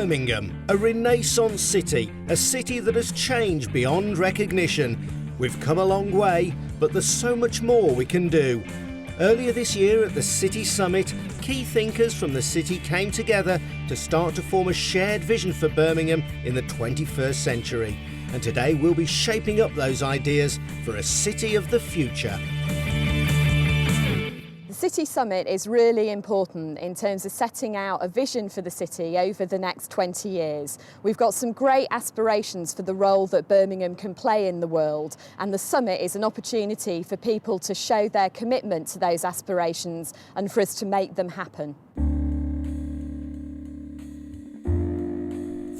Birmingham, a renaissance city, a city that has changed beyond recognition. We've come a long way, but there's so much more we can do. Earlier this year at the City Summit, key thinkers from the city came together to start to form a shared vision for Birmingham in the 21st century. And today we'll be shaping up those ideas for a city of the future. The City Summit is really important in terms of setting out a vision for the city over the next 20 years. We've got some great aspirations for the role that Birmingham can play in the world, and the summit is an opportunity for people to show their commitment to those aspirations and for us to make them happen.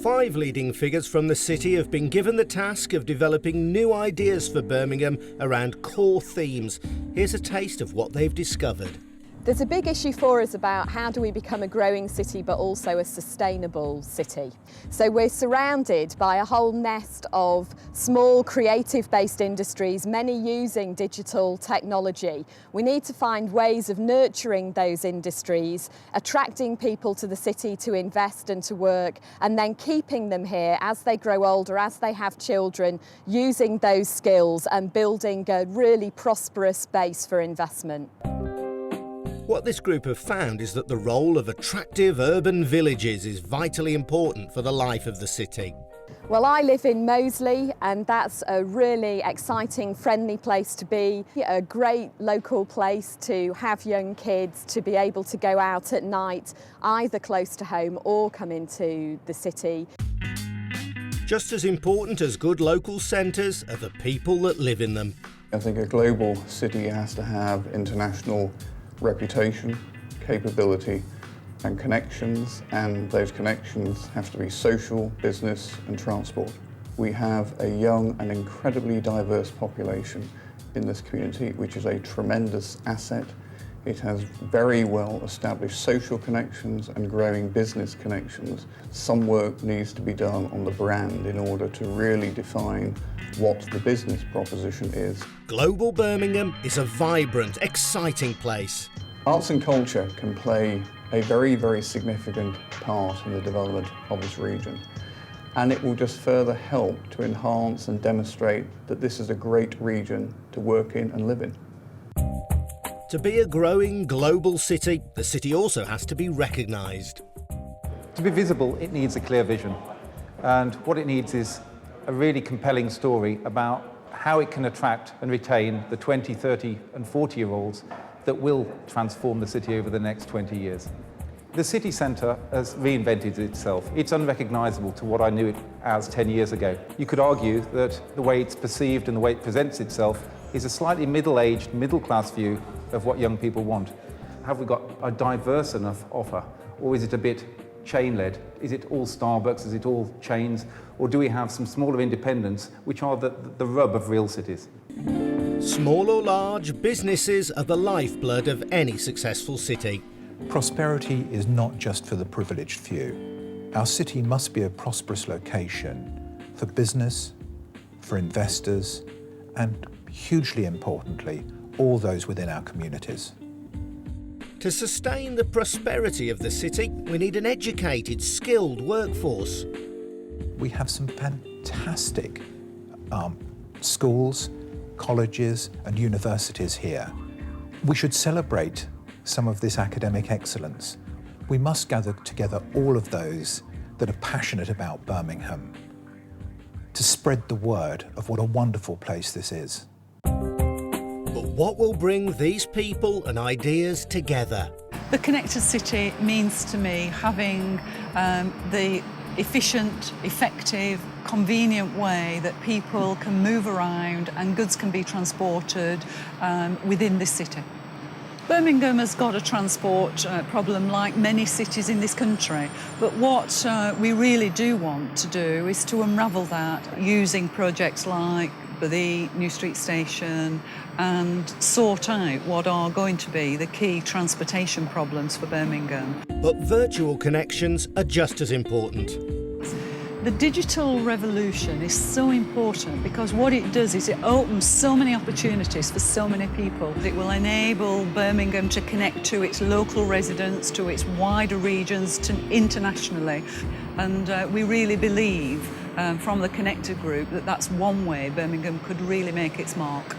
5 leading figures from the city have been given the task of developing new ideas for Birmingham around core themes. Here's a taste of what they've discovered. There's a big issue for us about how do we become a growing city but also a sustainable city. So we're surrounded by a whole nest of small creative-based industries, many using digital technology. We need to find ways of nurturing those industries, attracting people to the city to invest and to work, and then keeping them here as they grow older, as they have children, using those skills and building a really prosperous base for investment. What this group have found is that the role of attractive urban villages is vitally important for the life of the city. Well, I live in Moseley, and that's a really exciting, friendly place to be, a great local place to have young kids, to be able to go out at night, either close to home or come into the city. Just as important as good local centres are the people that live in them. I think a global city has to have international reputation, capability and connections, and those connections have to be social, business and transport. We have a young and incredibly diverse population in this community, which is a tremendous asset. It has very well established social connections and growing business connections. Some work needs to be done on the brand in order to really define what the business proposition is. Global Birmingham is a vibrant, exciting place. Arts and culture can play a very, very significant part in the development of this region, and it will just further help to enhance and demonstrate that this is a great region to work in and live in. To be a growing global city, the city also has to be recognised. To be visible, it needs a clear vision, and what it needs is a really compelling story about how it can attract and retain the 20, 30 and 40-year-olds that will transform the city over the next 20 years. The city centre has reinvented itself. It's unrecognisable to what I knew it as 10 years ago. You could argue that the way it's perceived and the way it presents itself is a slightly middle-aged, middle-class view of what young people want. Have we got a diverse enough offer, or is it a bit chain-led? Is it all Starbucks? Is it all chains? Or do we have some smaller independents, which are the rub of real cities? Small or large, businesses are the lifeblood of any successful city. Prosperity is not just for the privileged few. Our city must be a prosperous location for business, for investors, and hugely importantly, all those within our communities. To sustain the prosperity of the city, we need an educated, skilled workforce. We have some fantastic schools, colleges and universities here. We should celebrate some of this academic excellence. We must gather together all of those that are passionate about Birmingham to spread the word of what a wonderful place this is. But what will bring these people and ideas together? The connected city means to me having the efficient, effective, convenient way that people can move around and goods can be transported within this city. Birmingham has got a transport problem like many cities in this country, but what we really do want to do is to unravel that using projects like the New Street Station and sort out what are going to be the key transportation problems for Birmingham. But virtual connections are just as important. The digital revolution is so important because what it does is it opens so many opportunities for so many people. It will enable Birmingham to connect to its local residents, to its wider regions, to internationally. And we really believe from the Connected Group that that's one way Birmingham could really make its mark.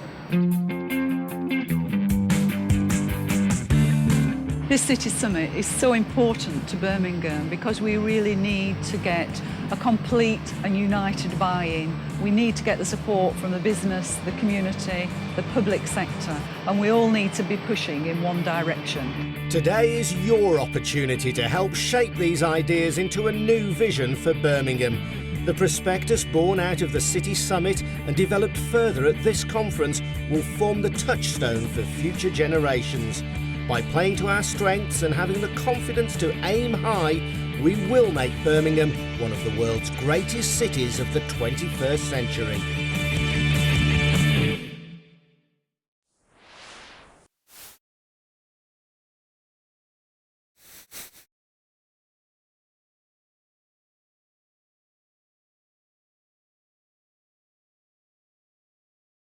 This City Summit is so important to Birmingham because we really need to get a complete and united buy-in. We need to get the support from the business, the community, the public sector, and we all need to be pushing in one direction. Today is your opportunity to help shape these ideas into a new vision for Birmingham. The prospectus born out of the City Summit and developed further at this conference will form the touchstone for future generations. By playing to our strengths and having the confidence to aim high, we will make Birmingham one of the world's greatest cities of the 21st century.